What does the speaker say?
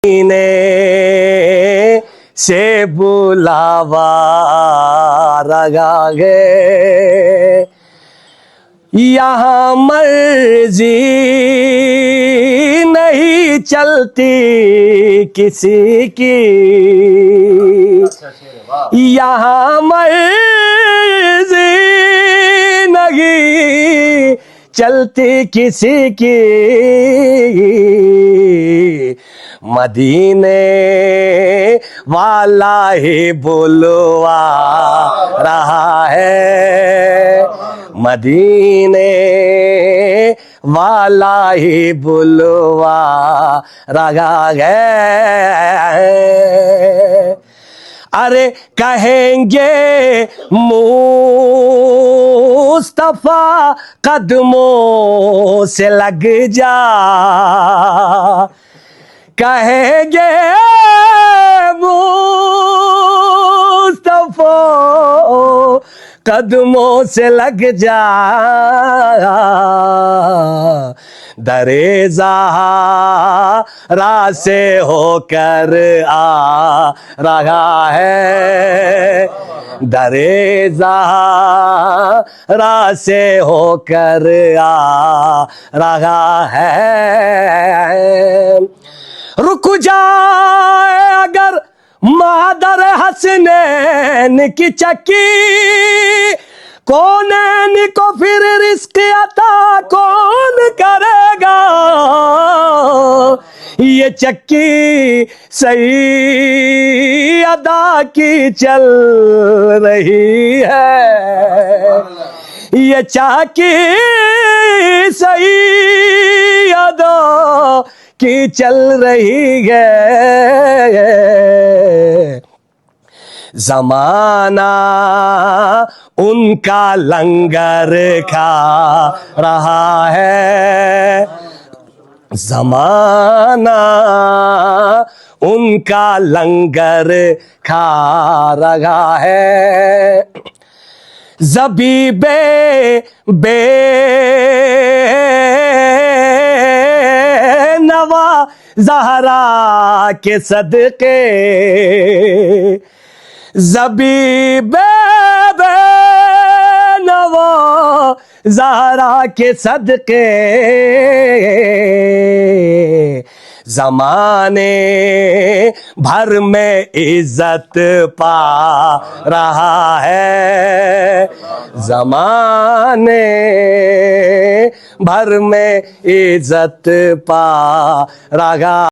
ने से बुलावा रगा गे, यहाँ मर्जी नहीं चलती किसी की, यहाँ मर्जी नहीं चलती किसी की। मदीने वाला ही बुलवा रहा है, मदीने वाला ही बुलवा रहा है। अरे कहेंगे मुस्तफा कदमों से लग जा, कहेंगे मुस्तफा कदमों से लग जा, दरे ज़हरा से होकर आ रहा है, दरे ज़हरा से होकर आ रहा है। रुक जाए अगर मादर हसनैन की चक्की, कौनैन को फिर रिस्क अता कौन करेगा। ये चक्की सही अदा की चल रही है, ये चक्की सही अदा की चल रही है। ज़माना उनका लंगर खा रहा है, ज़माना उनका लंगर खा रहा है। ज़बीबे बे नवा ज़हरा के सदके, ज़बीबे बे नवा ज़हरा के सदके, ज़माने भर में इज्जत पा रहा है, ज़माने भर में इज्जत पा रहा